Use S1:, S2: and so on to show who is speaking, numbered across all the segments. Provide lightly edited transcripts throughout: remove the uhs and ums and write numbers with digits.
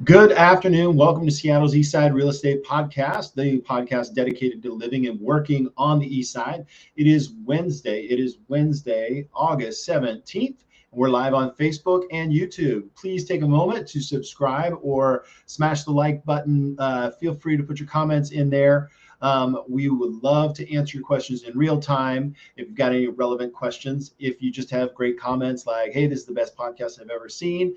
S1: Good afternoon. Welcome to Seattle's Eastside Real Estate Podcast, the podcast dedicated to living and working on the East Side. It is Wednesday, August 17th. We're live on Facebook and YouTube. Please take a moment to subscribe or smash the like button. Feel free to put your comments in there. We would love to answer your questions in real time. If you've got any relevant questions, if you just have great comments like, hey, this is the best podcast I've ever seen,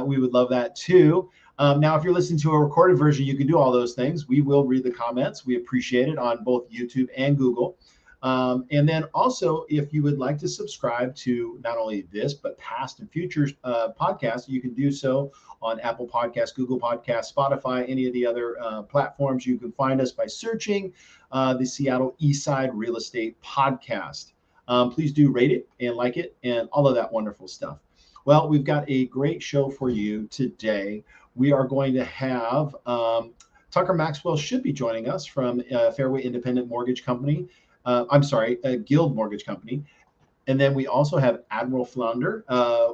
S1: we would love that too. Now, if you're listening to a recorded version, you can do all those things. We will read the comments. We appreciate it on both YouTube and Google. And then also, if you would like to subscribe to not only this, but past and future podcasts, you can do so on Apple Podcasts, Google Podcasts, Spotify, any of the other platforms. You can find us by searching the Seattle Eastside Real Estate Podcast. Please do rate it and like it and all of that wonderful stuff. Well, we've got a great show for you today. We are going to have Tucker Maxwell should be joining us from Fairway Independent Mortgage Company. Guild Mortgage Company. And then we also have Admiral Flounder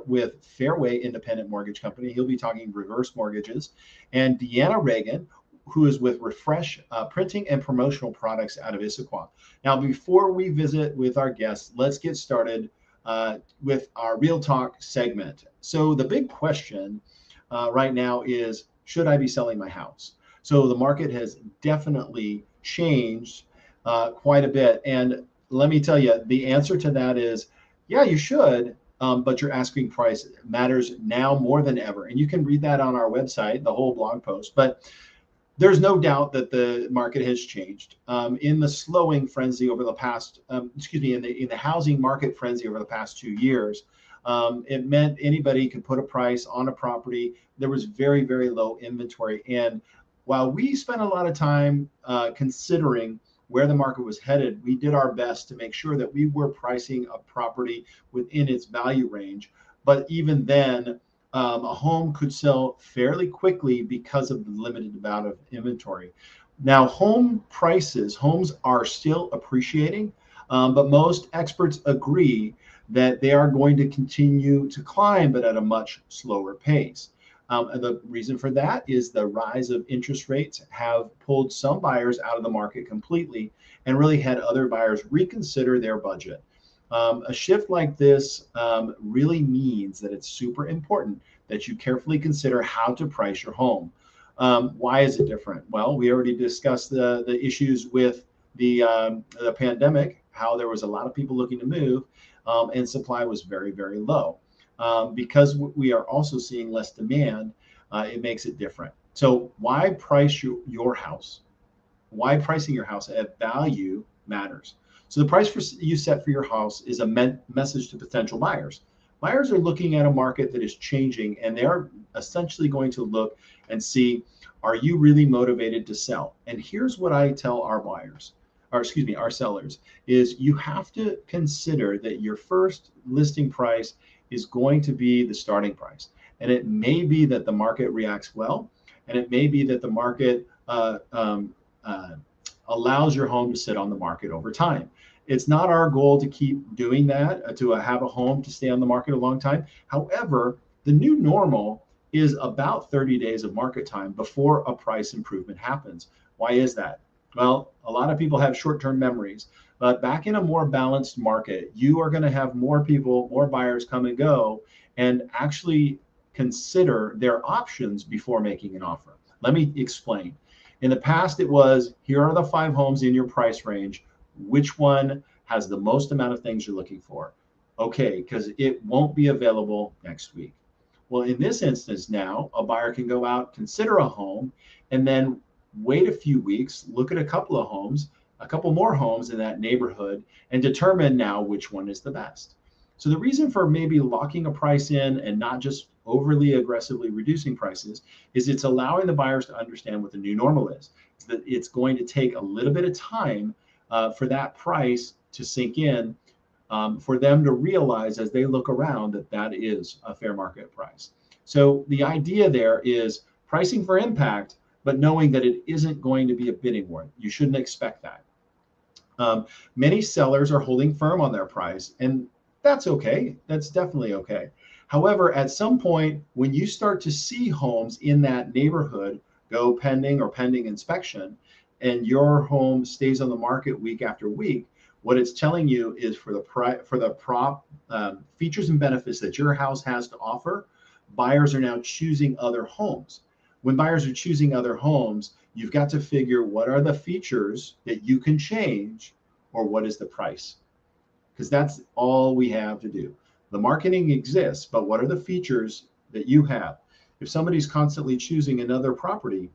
S1: with Fairway Independent Mortgage Company. He'll be talking reverse mortgages. And Deanna Reagan, who is with Refresh Printing and Promotional Products out of Issaquah. Now, before we visit with our guests, let's get started with our Real Talk segment. So the big question right now is, should I be selling my house? So the market has definitely changed quite a bit. And let me tell you, the answer to that is, yeah, you should, but your asking price matters now more than ever. And you can read that on our website, the whole blog post. But there's no doubt that the market has changed. In the slowing frenzy over the past, in the housing market frenzy over the past 2 years, it meant anybody could put a price on a property. There was very, very low inventory. And while we spent a lot of time considering where the market was headed, we did our best to make sure that we were pricing a property within its value range. But even then, a home could sell fairly quickly because of the limited amount of inventory. Now, homes are still appreciating, but most experts agree that they are going to continue to climb, but at a much slower pace. And the reason for that is the rise of interest rates have pulled some buyers out of the market completely and really had other buyers reconsider their budget. A shift like this really means that it's super important that you carefully consider how to price your home. Why is it different? Well, we already discussed the issues with the pandemic, how there was a lot of people looking to move, and supply was very, very low. Because we are also seeing less demand, it makes it different. So why price your house? Why pricing your house at value matters. So the price you set for your house is a message to potential buyers. Buyers are looking at a market that is changing, and they are essentially going to look and see, are you really motivated to sell? And here's what I tell our sellers, is you have to consider that your first listing price is going to be the starting price. And it may be that the market reacts well, and it may be that the market allows your home to sit on the market over time. It's not our goal to keep doing that, to have a home to stay on the market a long time. However, the new normal is about 30 days of market time before a price improvement happens. Why is that? Well, a lot of people have short-term memories, but back in a more balanced market, you are going to have more buyers come and go and actually consider their options before making an offer. Let me explain. In the past, it was, here are the 5 homes in your price range. Which one has the most amount of things you're looking for? Okay, because it won't be available next week. Well, in this instance now, a buyer can go out, consider a home, and then wait a few weeks, look at a couple more homes in that neighborhood, and determine now which one is the best. So the reason for maybe locking a price in and not just overly aggressively reducing prices is it's allowing the buyers to understand what the new normal is. It's that it's going to take a little bit of time for that price to sink in, for them to realize as they look around that is a fair market price. So the idea there is pricing for impact, but knowing that it isn't going to be a bidding war. You shouldn't expect that. Many sellers are holding firm on their price, and that's okay. That's definitely okay. However, at some point, when you start to see homes in that neighborhood go pending or pending inspection, and your home stays on the market week after week, what it's telling you is for the features and benefits that your house has to offer, buyers are now choosing other homes. When buyers are choosing other homes, you've got to figure what are the features that you can change, or what is the price? Because that's all we have to do. The marketing exists, but what are the features that you have? If somebody's constantly choosing another property,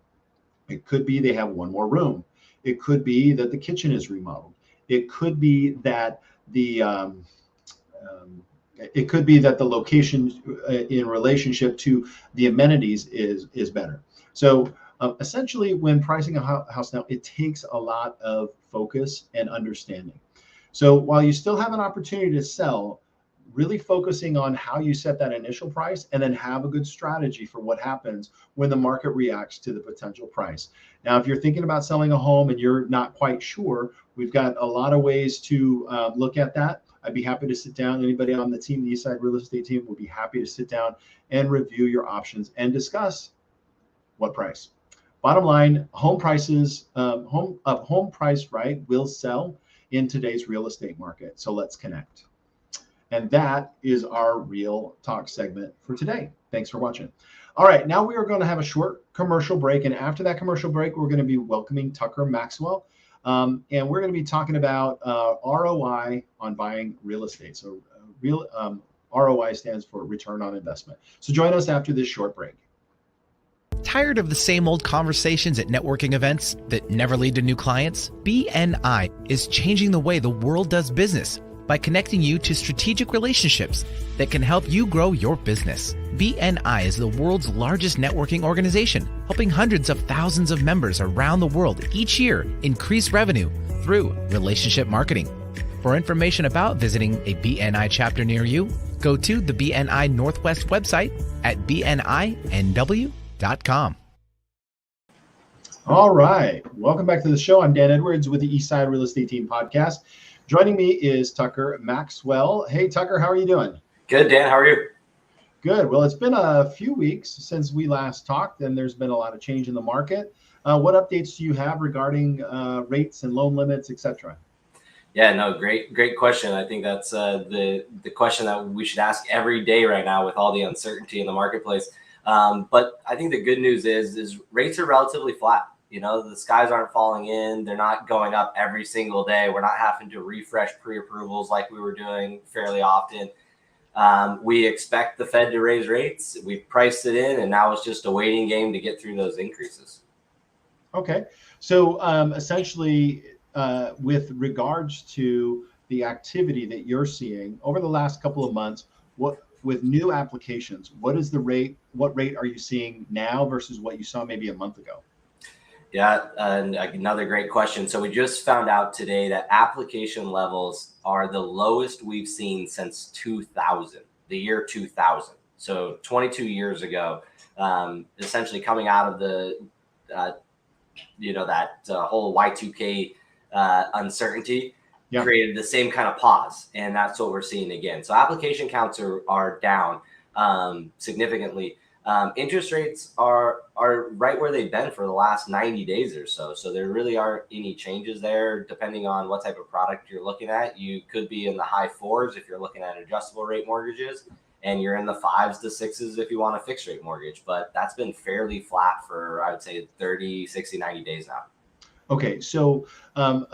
S1: it could be they have one more room. It could be that the kitchen is remodeled. It could be that the location in relationship to the amenities is better. So essentially, when pricing a house now, it takes a lot of focus and understanding. So while you still have an opportunity to sell, really focusing on how you set that initial price, and then have a good strategy for what happens when the market reacts to the potential price. Now, if you're thinking about selling a home and you're not quite sure, we've got a lot of ways to look at that. I'd be happy to sit down. Anybody on the team, the Eastside Real Estate team, will be happy to sit down and review your options and discuss what price. Bottom line, home prices, home price right will sell in today's real estate market. So let's connect. And that is our Real Talk segment for today. Thanks for watching. All right, now we are going to have a short commercial break. And after that commercial break, we're going to be welcoming Tucker Maxwell. And we're going to be talking about ROI on buying real estate. So ROI stands for return on investment. So join us after this short break.
S2: Tired of the same old conversations at networking events that never lead to new clients? BNI is changing the way the world does business by connecting you to strategic relationships that can help you grow your business. BNI is the world's largest networking organization, helping hundreds of thousands of members around the world each year increase revenue through relationship marketing. For information about visiting a BNI chapter near you, go to the BNI Northwest website at bninw.com.
S1: All right, welcome back to the show. I'm Dan Edwards with the Eastside Real Estate Team podcast. Joining me is Tucker Maxwell. Hey, Tucker, how are you doing?
S3: Good, Dan. How are you?
S1: Good. Well, it's been a few weeks since we last talked, and there's been a lot of change in the market. What updates do you have regarding rates and loan limits, et cetera?
S3: Yeah, no, great question. I think that's the question that we should ask every day right now with all the uncertainty in the marketplace. But I think the good news is rates are relatively flat. You know, the skies aren't falling in. They're not going up every single day. We're not having to refresh pre-approvals like we were doing fairly often. We expect the Fed to raise rates. We've priced it in, and now it's just a waiting game to get through those increases.
S1: Okay. So essentially, with regards to the activity that you're seeing over the last couple of months, with new applications, what is the rate? What rate are you seeing now versus what you saw maybe a month ago?
S3: Yeah, and another great question. So we just found out today that application levels are the lowest we've seen since 2000, the year 2000. So 22 years ago, essentially coming out of the, that whole Y2K uncertainty created the same kind of pause. And that's what we're seeing again. So application counts are down significantly. Interest rates are right where they've been for the last 90 days or so. So there really aren't any changes there. Depending on what type of product you're looking at, you could be in the high 4s if you're looking at adjustable rate mortgages, and you're in the 5s to 6s if you want a fixed rate mortgage. But that's been fairly flat for, I would say, 30, 60, 90 days now.
S1: Okay, so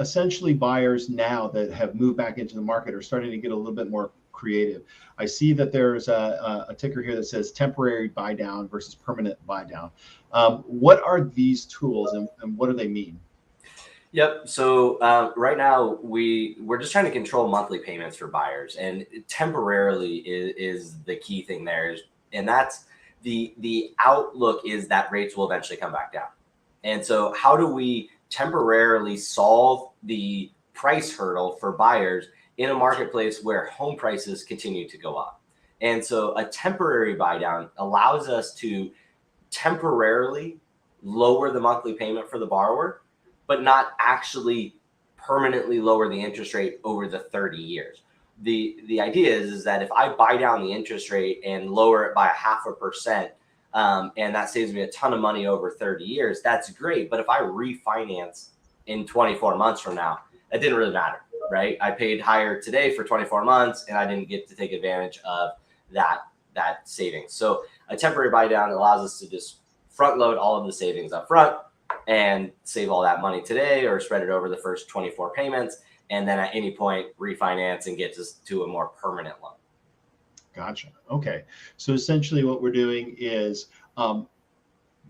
S1: essentially buyers now that have moved back into the market are starting to get a little bit more creative. I see that there's a ticker here that says temporary buy down versus permanent buy down. What are these tools and what do they mean?
S3: Yep. So right now we're just trying to control monthly payments for buyers, and temporarily is the key thing there. And that's the outlook is that rates will eventually come back down. And so how do we temporarily solve the price hurdle for buyers in a marketplace where home prices continue to go up? And so a temporary buy down allows us to temporarily lower the monthly payment for the borrower, but not actually permanently lower the interest rate over the 30 years. the idea is that if I buy down the interest rate and lower it by 0.5%, and that saves me a ton of money over 30 years, that's great. But if I refinance in 24 months from now, that didn't really matter, right? I paid higher today for 24 months and I didn't get to take advantage of that savings. So a temporary buy down allows us to just front load all of the savings up front and save all that money today, or spread it over the first 24 payments. And then at any point refinance and get to a more permanent loan.
S1: Gotcha. Okay. So essentially what we're doing is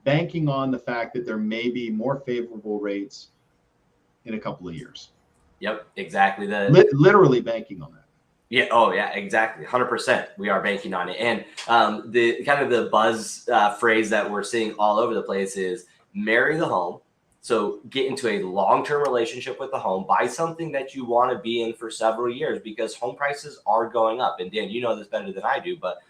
S1: banking on the fact that there may be more favorable rates in a couple of years.
S3: Yep, exactly.
S1: Literally banking on that.
S3: Yeah. Oh, yeah, exactly. 100%. We are banking on it. And the kind of the buzz phrase that we're seeing all over the place is marry the home. So get into a long-term relationship with the home, buy something that you want to be in for several years, because home prices are going up. And Dan, you know this better than I do, but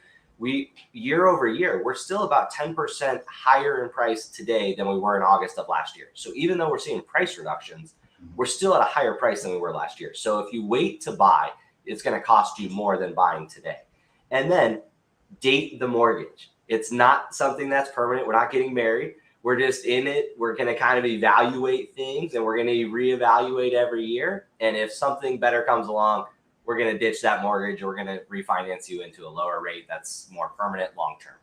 S3: year over year, we're still about 10% higher in price today than we were in August of last year. So even though we're seeing price reductions, we're still at a higher price than we were last year. So if you wait to buy, it's going to cost you more than buying today. And then date the mortgage. It's not something that's permanent. We're not getting married. We're just in it. We're going to kind of evaluate things, and we're going to reevaluate every year. And if something better comes along, we're going to ditch that mortgage. We're going to refinance you into a lower rate that's more permanent, long-term.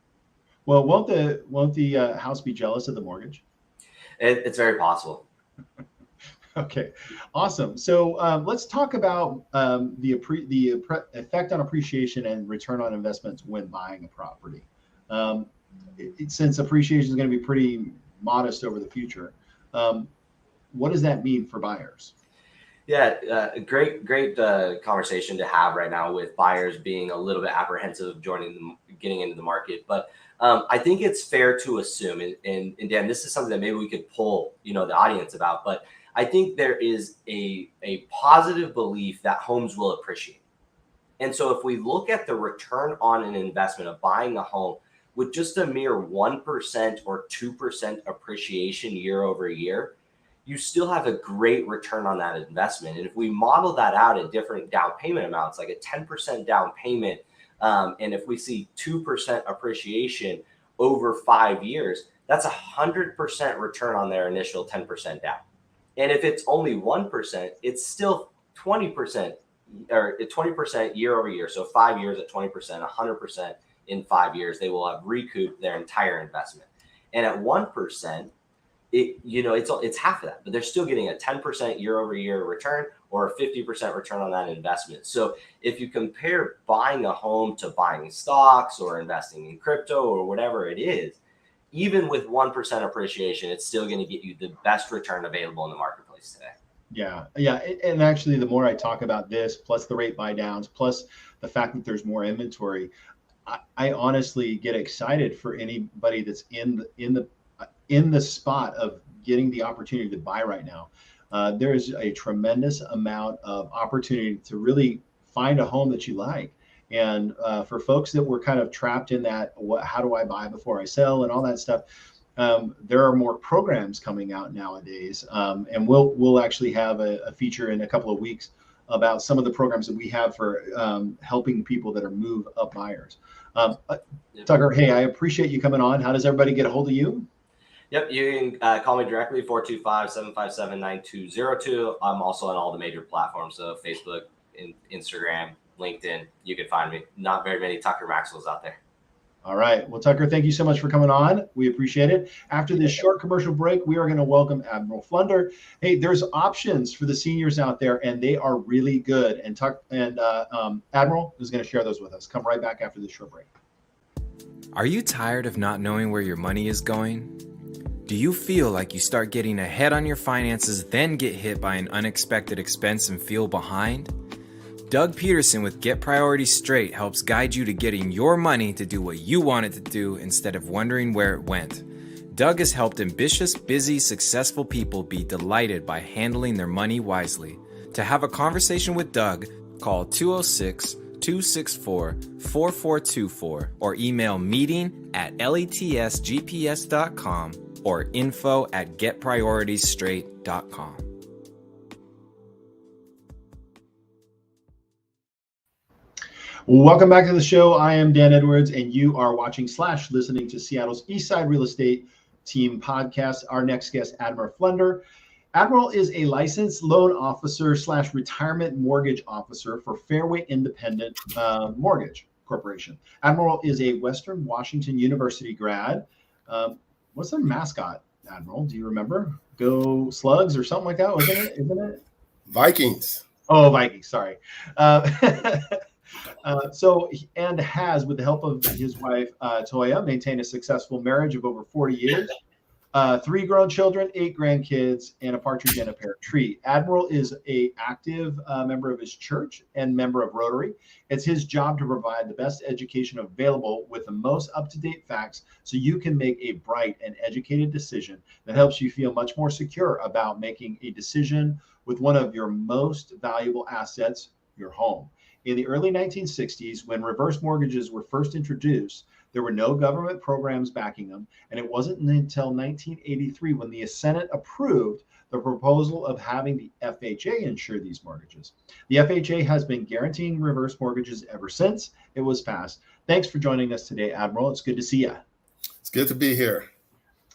S1: Well, won't the house be jealous of the mortgage?
S3: It's very possible.
S1: Okay, awesome. So let's talk about the effect on appreciation and return on investments when buying a property. Since appreciation is going to be pretty modest over the future, what does that mean for buyers?
S3: Yeah, great conversation to have right now, with buyers being a little bit apprehensive of getting into the market. But I think it's fair to assume, and Dan, this is something that maybe we could poll, the audience about, but I think there is a positive belief that homes will appreciate. And so if we look at the return on an investment of buying a home with just a mere 1% or 2% appreciation year over year, you still have a great return on that investment. And if we model that out at different down payment amounts, like a 10% down payment, and if we see 2% appreciation over 5 years, that's 100% return on their initial 10% down. And if it's only 1%, it's still 20% or 20% year over year. So 5 years at 20%, 100% in 5 years, they will have recouped their entire investment. And at 1%, it's half of that, but they're still getting a 10% year over year return, or a 50% return on that investment. So if you compare buying a home to buying stocks or investing in crypto or whatever it is, even with 1% appreciation, it's still going to get you the best return available in the marketplace today.
S1: Yeah. And actually, the more I talk about this, plus the rate buy downs, plus the fact that there's more inventory, I honestly get excited for anybody that's in the spot of getting the opportunity to buy right now. There is a tremendous amount of opportunity to really find a home that you like. And for folks that were kind of trapped in that, how do I buy before I sell and all that stuff, there are more programs coming out nowadays. And we'll actually have a feature in a couple of weeks about some of the programs that we have for helping people that are move up buyers. Tucker, hey, I appreciate you coming on. How does everybody get a hold of you?
S3: Yep, you can call me directly, 425-757-9202. I'm also on all the major platforms, so Facebook, Instagram, LinkedIn. You can find me. Not very many Tucker Maxwells out there.
S1: All right. Well, Tucker, thank you so much for coming on. We appreciate it. After this short commercial break, we are going to welcome Admiral Flunder. Hey, there's options for the seniors out there, and they are really good. And Admiral is going to share those with us. Come right back after this short break.
S4: Are you tired of not knowing where your money is going? Do you feel like you start getting ahead on your finances, then get hit by an unexpected expense and feel behind? Doug Peterson with Get Priorities Straight helps guide you to getting your money to do what you want it to do instead of wondering where it went. Doug has helped ambitious, busy, successful people be delighted by handling their money wisely. To have a conversation with Doug, call 206-264-4424 or email meeting@letsgps.com or info@getprioritiesstraight.com.
S1: Welcome back to the show. I am Dan Edwards, and you are watching / listening to Seattle's Eastside Real Estate Team podcast. Our next guest, Admiral Flender. Admiral is a licensed loan officer / retirement mortgage officer for Fairway Independent Mortgage Corporation. Admiral is a Western Washington University grad. What's their mascot, Admiral? Do you remember? Go Slugs or something like that, isn't it?
S5: Vikings.
S1: Oh, Vikings, sorry. And has, with the help of his wife, Toya, maintained a successful marriage of over 40 years, 3 grown children, 8 grandkids, and a partridge in a pear tree. Admiral is an active member of his church and member of Rotary. It's his job to provide the best education available with the most up-to-date facts so you can make a bright and educated decision that helps you feel much more secure about making a decision with one of your most valuable assets, your home. In the early 1960s, when reverse mortgages were first introduced, there were no government programs backing them, and it wasn't until 1983 when the Senate approved the proposal of having the FHA insure these mortgages. The FHA has been guaranteeing reverse mortgages ever since it was passed. Thanks for joining us today, Admiral. It's good to see you.
S5: It's good to be here.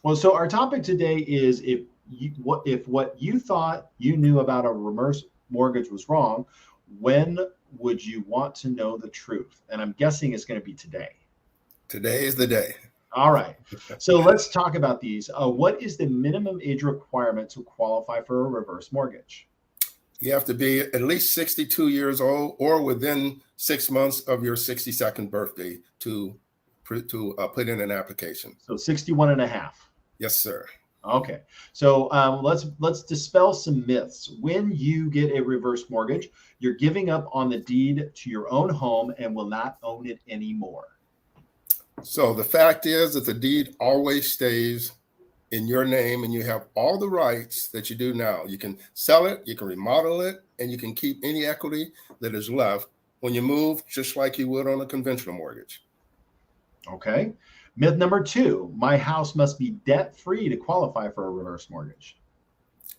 S1: Well, so our topic today is if what you thought you knew about a reverse mortgage was wrong, when would you want to know the truth? And I'm guessing it's going to be today.
S5: Today is the day.
S1: All right. So let's talk about these. What is the minimum age requirement to qualify for a reverse mortgage?
S5: You have to be at least 62 years old or within 6 months of your 62nd birthday to put in an application.
S1: So 61 and a half.
S5: Yes, sir.
S1: Okay. So let's dispel some myths. When you get a reverse mortgage, you're giving up on the deed to your own home and will not own it anymore.
S5: So the fact is that the deed always stays in your name and you have all the rights that you do now. You can sell it, you can remodel it, and you can keep any equity that is left when you move, just like you would on a conventional mortgage.
S1: Okay. Myth number 2, my house must be debt-free to qualify for a reverse mortgage.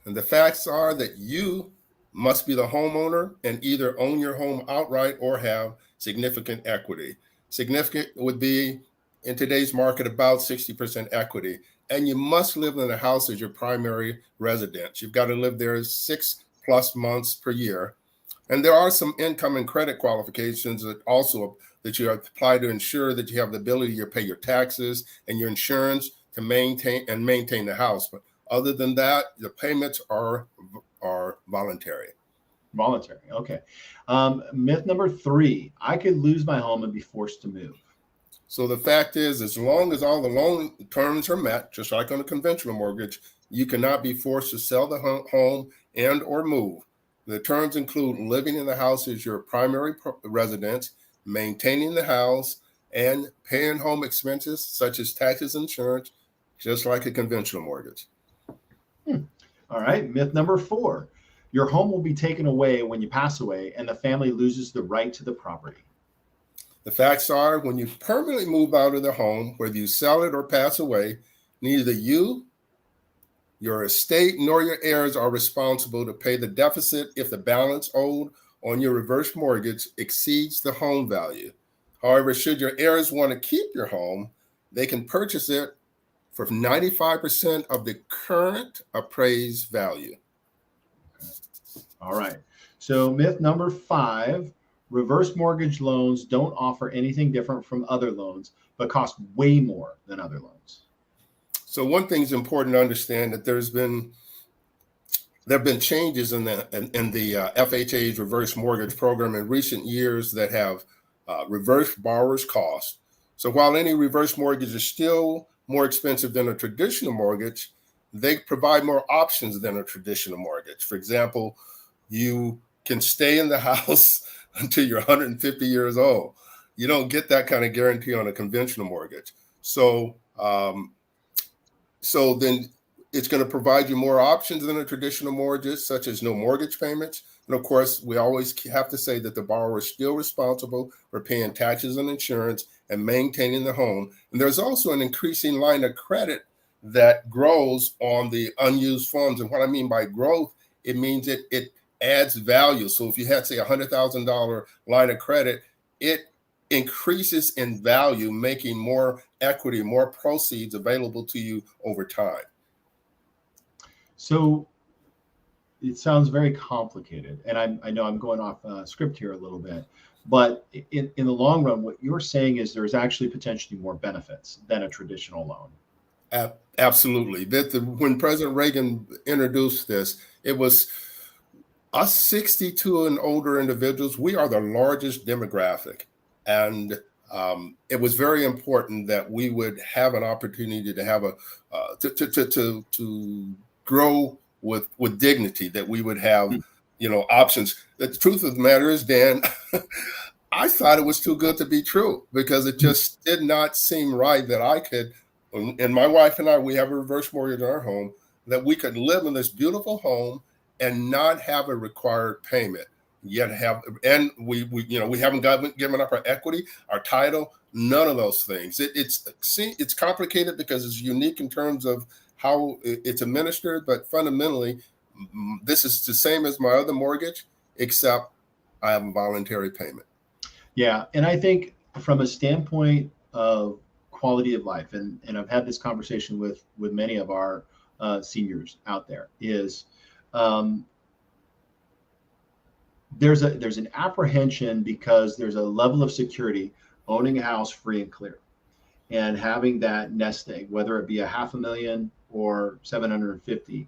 S5: And the facts are that you must be the homeowner and either own your home outright or have significant equity. Significant would be, in today's market, about 60% equity. And you must live in the house as your primary residence. You've got to live there 6+ months per year. And there are some income and credit qualifications that you apply to ensure that you have the ability to pay your taxes and your insurance to maintain the house. But other than that, the payments are voluntary.
S1: Voluntary. Okay. Myth number 3, I could lose my home and be forced to move.
S5: So the fact is, as long as all the loan terms are met, just like on a conventional mortgage, you cannot be forced to sell the home and or move. The terms include living in the house as your primary residence, maintaining the house, and paying home expenses such as taxes and insurance, just like a conventional mortgage.
S1: All right. Myth number 4, your home will be taken away when you pass away and the family loses the right to the property.
S5: The facts are, when you permanently move out of the home, whether you sell it or pass away, neither you, your estate, nor your heirs are responsible to pay the deficit if the balance owed on your reverse mortgage exceeds the home value. However, should your heirs want to keep your home, they can purchase it for 95% of the current appraised value.
S1: All right. So myth number 5, reverse mortgage loans don't offer anything different from other loans, but cost way more than other loans.
S5: So one thing is important to understand, that there have been changes in the FHA's reverse mortgage program in recent years that have reversed borrowers' costs. So while any reverse mortgage is still more expensive than a traditional mortgage, they provide more options than a traditional mortgage. For example, you can stay in the house until you're 150 years old. You don't get that kind of guarantee on a conventional mortgage. So then it's going to provide you more options than a traditional mortgage, such as no mortgage payments. And of course, we always have to say that the borrower is still responsible for paying taxes and insurance and maintaining the home. And there's also an increasing line of credit that grows on the unused funds. And what I mean by growth, it means it adds value. So if you had, say, $100,000 line of credit, it increases in value, making more equity, more proceeds available to you over time.
S1: So it sounds very complicated, and I know I'm going off script here a little bit, but in the long run, what you're saying is there's actually potentially more benefits than a traditional loan.
S5: Absolutely. When President Reagan introduced this, it was us 62 and older individuals. We are the largest demographic, and it was very important that we would have an opportunity to have to grow with dignity, that we would have, options. The truth of the matter is, Dan, I thought it was too good to be true, because it just did not seem right that I could, and my wife and I, we have a reverse mortgage on our home, that we could live in this beautiful home and not have a required payment, yet we haven't given up our equity, our title, none of those things. It's complicated because it's unique in terms of how it's administered, but fundamentally, this is the same as my other mortgage, except I have a voluntary payment.
S1: Yeah, and I think from a standpoint of quality of life, and I've had this conversation with many of our seniors out there, is there's an apprehension because there's a level of security owning a house free and clear, and having that nest egg, whether it be $500,000 or 750,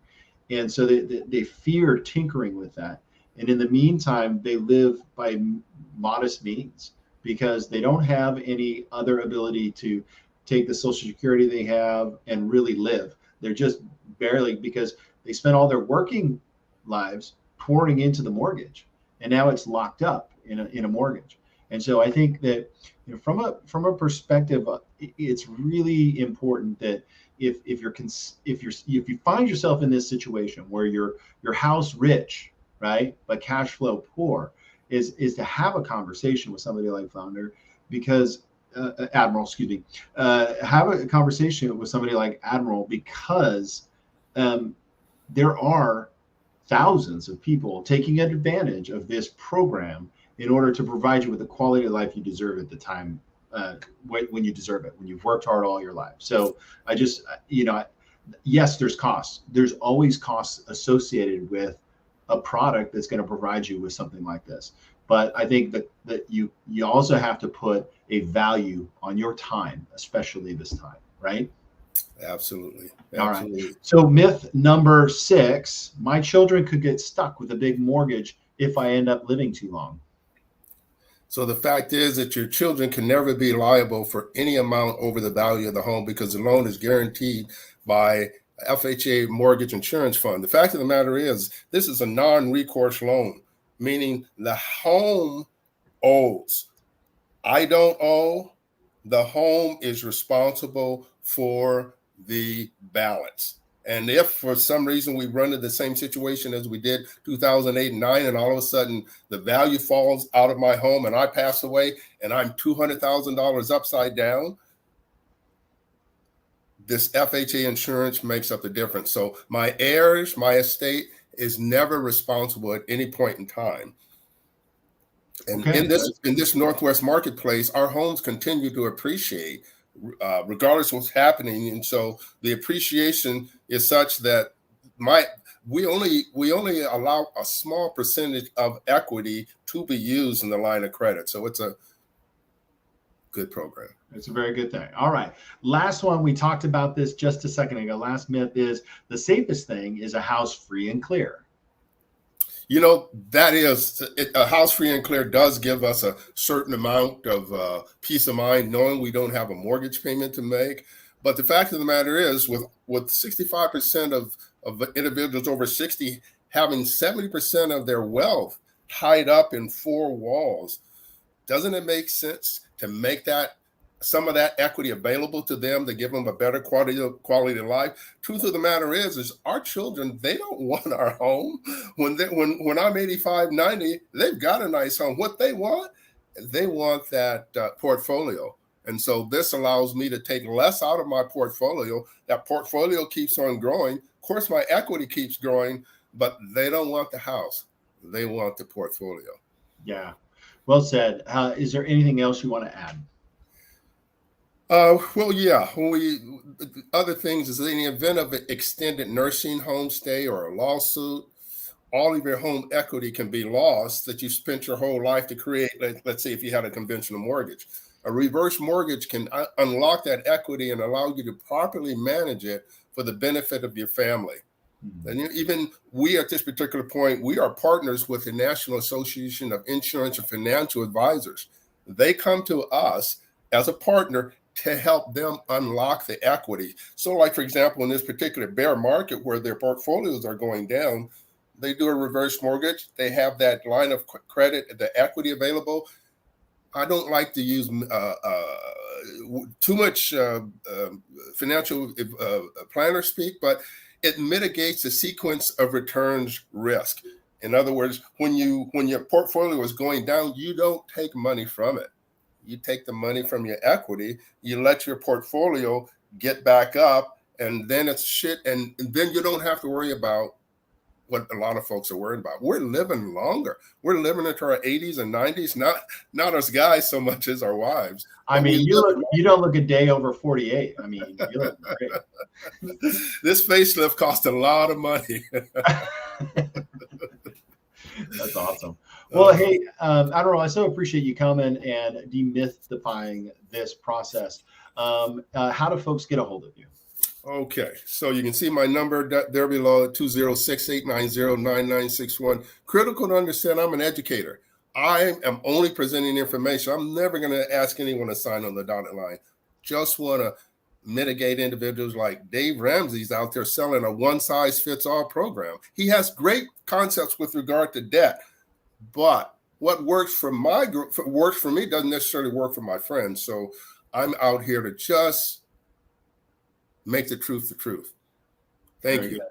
S1: and so they fear tinkering with that, and in the meantime they live by modest means because they don't have any other ability to take the Social Security they have and really live. They're just barely, because they spent all their working lives pouring into the mortgage, and now it's locked up in a mortgage. And so I think that, from a perspective, it's really important that if you find yourself in this situation where your house rich, right, but cash flow poor, is to have a conversation with somebody like Admiral, have a conversation with somebody like Admiral, because there are thousands of people taking advantage of this program in order to provide you with the quality of life you deserve at the time when you deserve it, when you've worked hard all your life. So I just, yes, there's costs. There's always costs associated with a product that's going to provide you with something like this. But I think that you also have to put a value on your time, especially this time, right?
S5: Absolutely.
S1: All right. So myth number 6, my children could get stuck with a big mortgage if I end up living too long.
S5: So the fact is that your children can never be liable for any amount over the value of the home, because the loan is guaranteed by FHA mortgage insurance fund. The fact of the matter is, this is a non-recourse loan, meaning the home owes. I don't owe. The home is responsible for the balance. And if for some reason we run into the same situation as we did 2008 and 2009, and all of a sudden the value falls out of my home and I pass away and I'm $200,000 upside down, this FHA insurance makes up the difference. So my heirs, my estate is never responsible at any point in time. And in this Northwest marketplace, our homes continue to appreciate regardless of what's happening. And so the appreciation is such that we only allow a small percentage of equity to be used in the line of credit. So it's a good program.
S1: It's a very good thing. All right. Last one, we talked about this just a second ago. Last myth is the safest thing is a house free and clear.
S5: That is, a house free and clear does give us a certain amount of peace of mind, knowing we don't have a mortgage payment to make. But the fact of the matter is, with 65% of individuals over 60 having 70% of their wealth tied up in 4 walls, doesn't it make sense to make some of that equity available to them, to give them a better quality of life? Truth of the matter is our children, they don't want our home. When I'm 85, 90, they've got a nice home. What they want that portfolio. And so this allows me to take less out of my portfolio. That portfolio keeps on growing. Of course, my equity keeps growing, but they don't want the house. They want the portfolio.
S1: Yeah. Well said. Is there anything else you want to add?
S5: Well, yeah. Other things is in the event of an extended nursing home stay or a lawsuit, all of your home equity can be lost that you spent your whole life to create. Let's say if you had a conventional mortgage, a reverse mortgage can unlock that equity and allow you to properly manage it for the benefit of your family. And even we at this particular point, we are partners with the National Association of Insurance and Financial Advisors. They come to us as a partner to help them unlock the equity. So like, for example, in this particular bear market where their portfolios are going down, they do a reverse mortgage. They have that line of credit, the equity available. I don't like to use too much financial planner speak, but it mitigates the sequence of returns risk. In other words, when your portfolio is going down, you don't take money from it. You take the money from your equity, you let your portfolio get back up, and then it's shit. And then you don't have to worry about what a lot of folks are worried about. We're living longer. We're living into our 80s and 90s, not us guys so much as our wives.
S1: I mean, you don't look a day over 48. I mean, you look great.
S5: This facelift cost a lot of money.
S1: That's awesome. Well, hey, Admiral, I so appreciate you coming and demystifying this process. How do folks get a hold of you?
S5: Okay, so you can see my number there below, 206-890-9961. Critical to understand, I'm an educator. I am only presenting information. I'm never going to ask anyone to sign on the dotted line. Just want to mitigate individuals like Dave Ramsey's out there selling a one-size-fits-all program. He has great concepts with regard to debt, but what works for my group, works for me doesn't necessarily work for my friends. So I'm out here to just make the truth the truth. Thank you.
S1: Good.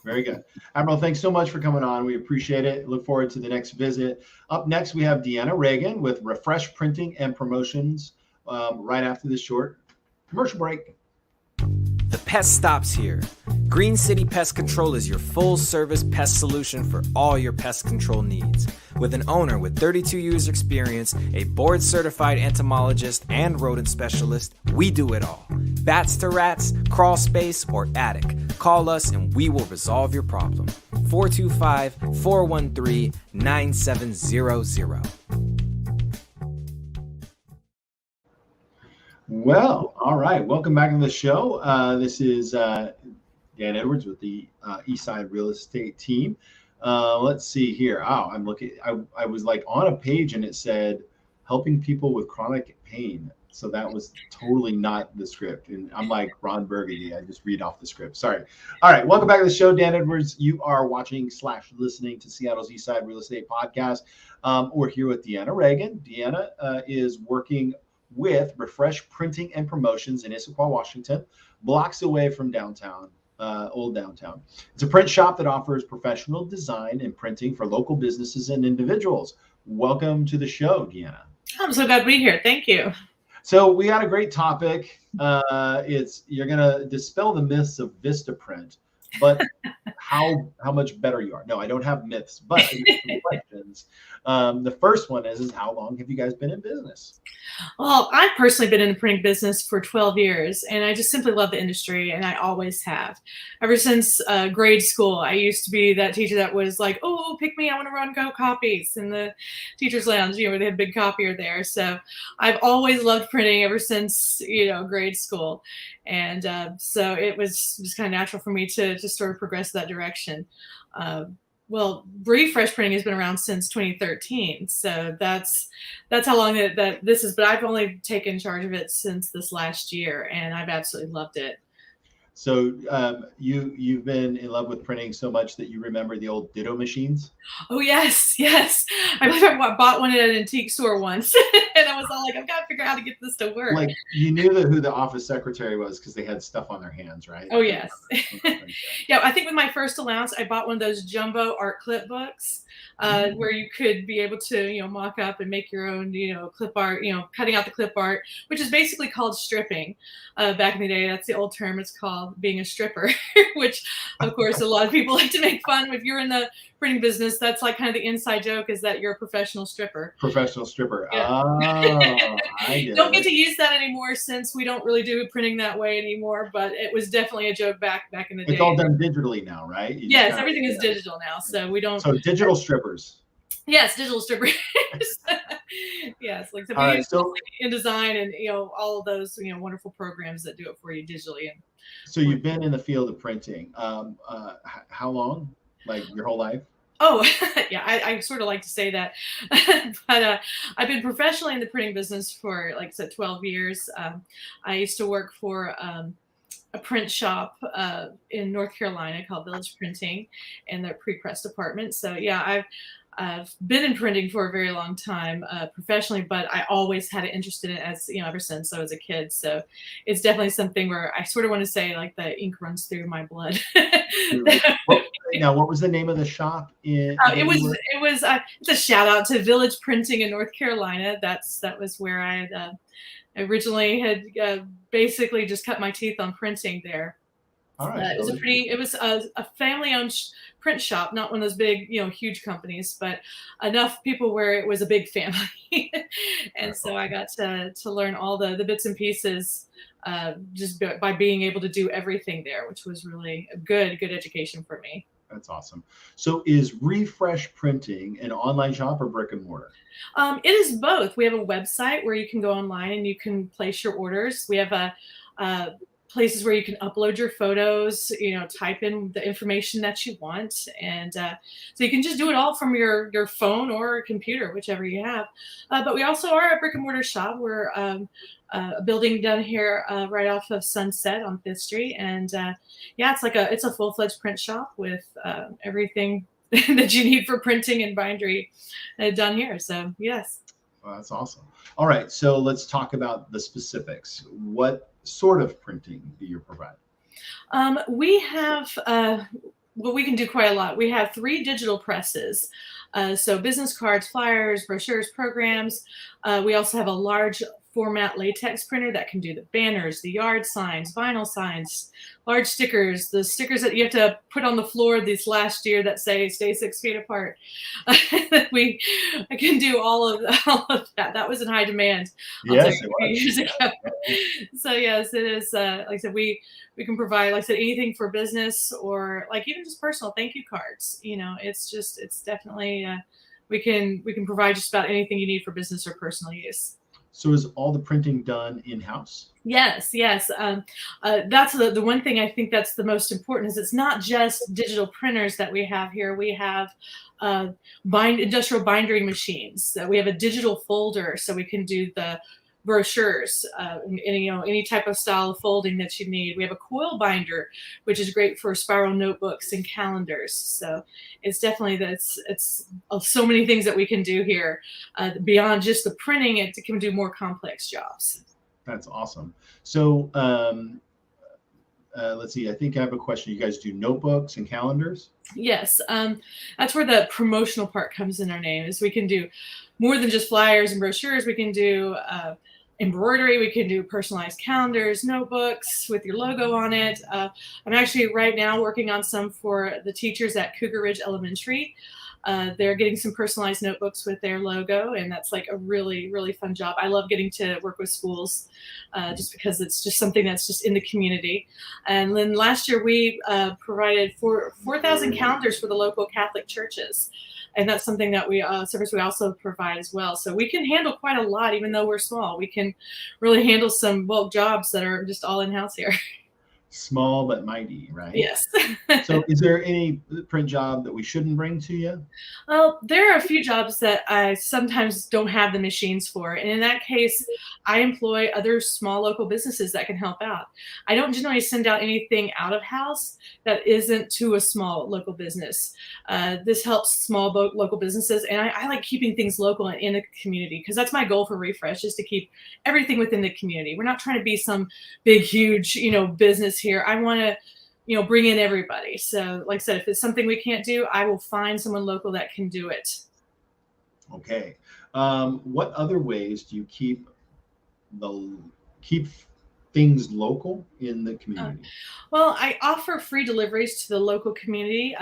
S1: Very good. Admiral, thanks so much for coming on. We appreciate it. Look forward to the next visit. Up next, we have Deanna Reagan with Refresh Printing and Promotions right after this short commercial break.
S4: The pest stops here. Green City Pest Control is your full-service pest solution for all your pest control needs. With an owner with 32 years experience, a board-certified entomologist, and rodent specialist, we do it all. Bats to rats, crawl space, or attic. Call us and we will resolve your problem. 425-413-9700.
S1: Well, all right. Welcome back to the show. This is Dan Edwards with the Eastside Real Estate team. Let's see here. Oh, I'm looking. I was like on a page and it said helping people with chronic pain. So that was totally not the script. And I'm like Ron Burgundy. I just read off the script. Sorry. All right. Welcome back to the show, Dan Edwards. You are watching/listening to Seattle's Eastside Real Estate Podcast. We're here with Deanna Reagan. Deanna is working with Refresh Printing and Promotions in Issaquah, Washington, blocks away from downtown, old downtown. It's a print shop that offers professional design and printing for local businesses and individuals. Welcome to the show, Deanna.
S6: I'm so glad to be here. Thank you.
S1: So we got a great topic. You're gonna dispel the myths of Vistaprint, but how much better you are. No, I don't have myths, but I have some questions. The first one is how long have you guys been in business?
S6: Well, I've personally been in the printing business for 12 years, and I just simply love the industry, and I always have. Ever since grade school, I used to be that teacher that was like, oh, pick me, I want to run copies in the teacher's lounge, where they had a big copier there. So I've always loved printing ever since, grade school. And so it was just kind of natural for me to just sort of progress that direction. Well, Refresh Printing has been around since 2013, so that's how long that this is. But I've only taken charge of it since this last year, and I've absolutely loved it.
S1: So you've been in love with printing so much that you remember the old Ditto machines?
S6: Oh yes. I believe I bought one at an antique store once, and I was all like, I've got to figure out how to get this to work.
S1: Like you knew who the office secretary was because they had stuff on their hands, right?
S6: Oh yes. Yeah, I think with my first allowance, I bought one of those jumbo art clip books. Where you could be able to, mock up and make your own, clip art, cutting out the clip art, which is basically called stripping. Back in the day, that's the old term. It's called being a stripper, which, of course, a lot of people like to make fun of. If you're in the printing business, that's like kind of the inside joke, is that you're a professional stripper.
S1: Professional stripper.
S6: Yeah.
S1: Oh, I get
S6: Don't
S1: it.
S6: get to use that anymore since we don't really do printing that way anymore, but it was definitely a joke back in the day.
S1: It's all done digitally now, right?
S6: Yes, everything is digital now, so we don't.
S1: So digital strippers.
S6: Yes, digital strippers. Yes, like
S1: All right, so
S6: InDesign and all of those wonderful programs that do it for you digitally. And
S1: so you've been in the field of printing. How long? Like your whole life?
S6: Oh, yeah, I sort of like to say that, but I've been professionally in the printing business for, like I said, 12 years. I used to work for a print shop in North Carolina called Village Printing, and their pre-press department. So yeah, I've been in printing for a very long time professionally, but I always had an interest in it ever since I was a kid. So it's definitely something where I sort of want to say like the ink runs through my blood.
S1: Now, what was the name of the shop?
S6: It was it's a shout out to Village Printing in North Carolina. That was where I originally had basically just cut my teeth on printing there.
S1: All right.
S6: It was a family-owned print shop, not one of those big, huge companies, but enough people where it was a big family. And so I got to learn all the bits and pieces just by being able to do everything there, which was really a good education for me.
S1: That's awesome. So is Refresh Printing an online shop or brick and mortar?
S6: It is both. We have a website where you can go online and you can place your orders. We have places where you can upload your photos, type in the information that you want. And so you can just do it all from your phone or computer, whichever you have. But we also are a brick and mortar shop. We're a building down here right off of Sunset on 5th Street. And it's a full-fledged print shop with everything that you need for printing and bindery done here. So yes.
S1: Well, that's awesome. All right, so let's talk about the specifics. What sort of printing do you provide?
S6: We have, we can do quite a lot. We have 3 digital presses. So business cards, flyers, brochures, programs. We also have a large format latex printer that can do the banners, the yard signs, vinyl signs, large stickers, the stickers that you have to put on the floor this last year that say stay 6 feet apart. I can do all of that. That was in high demand.
S1: Yes,
S6: it was. Years ago. So yes, it is. Like I said, we can provide, like I said, anything for business or like even just personal thank you cards. It's definitely we can provide just about anything you need for business or personal use.
S1: So is all the printing done in-house?
S6: Yes. That's the one thing I think that's the most important, is it's not just digital printers that we have here. We have industrial binding machines. We have a digital folder, so we can do the brochures, any type of style of folding that you need. We have a coil binder, which is great for spiral notebooks and calendars. So it's definitely it's so many things that we can do here beyond just the printing. It can do more complex jobs.
S1: That's awesome. So let's see. I think I have a question. You guys do notebooks and calendars?
S6: Yes, that's where the promotional part comes in our name. Is we can do more than just flyers and brochures. We can do embroidery. We can do personalized calendars, notebooks with your logo on it. I'm actually right now working on some for the teachers at Cougar Ridge Elementary. They're getting some personalized notebooks with their logo, and that's like a really, really fun job. I love getting to work with schools just because it's just something that's just in the community. And then last year we provided 4,000 calendars for the local Catholic churches. And that's something that service we also provide as well. So we can handle quite a lot, even though we're small. We can really handle some bulk jobs that are just all in-house here.
S1: Small but mighty, right?
S6: Yes.
S1: So is there any print job that we shouldn't bring to you?
S6: Well, there are a few jobs that I sometimes don't have the machines for. And in that case, I employ other small local businesses that can help out. I don't generally send out anything out of house that isn't to a small local business. This helps small local businesses. And I like keeping things local and in the community, because that's my goal for Refresh, is to keep everything within the community. We're not trying to be some big, huge, business here. I want to, bring in everybody. So like I said, if it's something we can't do, I will find someone local that can do it.
S1: Okay. What other ways do you keep things local in the community?
S6: Well, I offer free deliveries to the local community.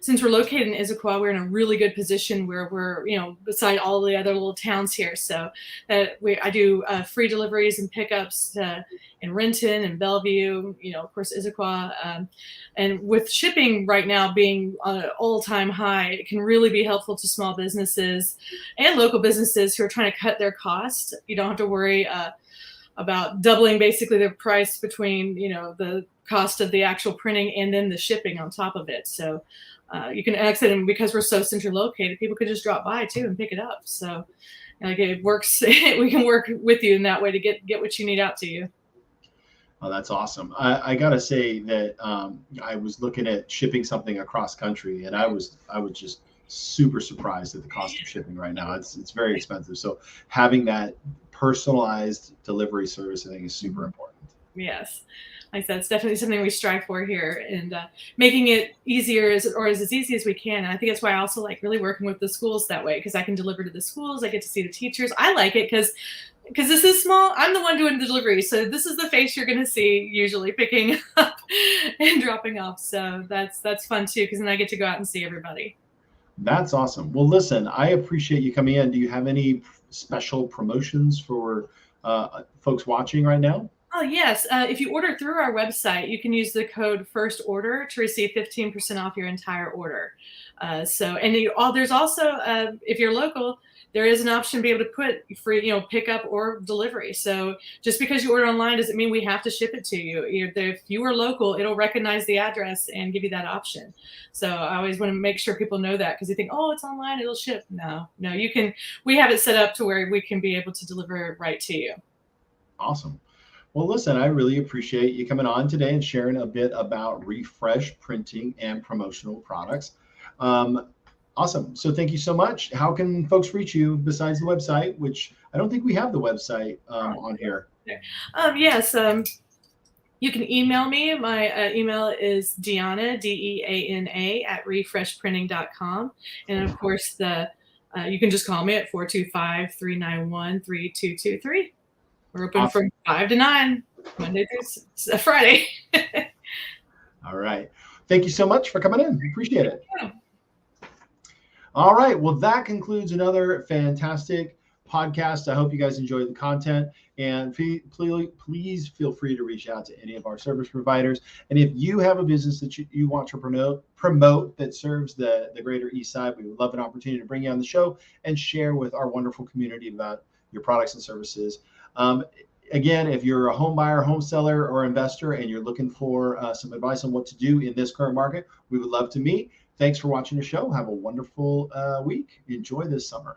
S6: Since we're located in Issaquah, we're in a really good position where we're, beside all the other little towns here. So I do free deliveries and pickups in Renton and Bellevue, of course, Issaquah. And with shipping right now being on an all-time high, it can really be helpful to small businesses and local businesses who are trying to cut their costs. You don't have to worry about doubling basically the price between the cost of the actual printing and then the shipping on top of it. So you can exit, and because we're so centrally located, people could just drop by too and pick it up. So it works. We can work with you in that way to get what you need out to you.
S1: Oh, that's awesome. I gotta say that I was looking at shipping something across country, and I was just super surprised at the cost of shipping right now. It's very expensive. So having that personalized delivery service, I think, is super important.
S6: Yes. Like I said, it's definitely something we strive for here, and making it easier as easy as we can. And I think that's why I also like really working with the schools that way, because I can deliver to the schools. I get to see the teachers. I like it because this is small. I'm the one doing the delivery. So this is the face you're going to see usually picking up and dropping off. So that's fun too, because then I get to go out and see everybody.
S1: That's awesome. Well, listen, I appreciate you coming in. Do you have any special promotions for folks watching right now?
S6: Oh, yes. If you order through our website, you can use the code FIRSTORDER to receive 15% off your entire order. There's also, if you're local, there is an option to be able to put free, pickup or delivery. So just because you order online doesn't mean we have to ship it to you. If you are local, it'll recognize the address and give you that option. So I always want to make sure people know that, because they think, oh, it's online, it'll ship. No, you can. We have it set up to where we can be able to deliver it right to you.
S1: Awesome. Well, listen, I really appreciate you coming on today and sharing a bit about Refresh printing and promotional products. Awesome. So thank you so much. How can folks reach you besides the website, which I don't think we have the website on here?
S6: Yes. You can email me. My email is Deanna, DEANA, @refreshprinting.com. And of course, you can just call me at 425-391-3223. We're open from 5 to 9, Monday through Friday.
S1: All right. Thank you so much for coming in. Appreciate it.
S6: Yeah.
S1: All right. Well, that concludes another fantastic podcast. I hope you guys enjoyed the content, and please feel free to reach out to any of our service providers. And if you have a business that you want to promote that serves the greater Eastside, we would love an opportunity to bring you on the show and share with our wonderful community about your products and services. Again, if you're a home buyer, home seller, or investor, and you're looking for some advice on what to do in this current market, we would love to meet. Thanks for watching the show. Have a wonderful week. Enjoy this summer.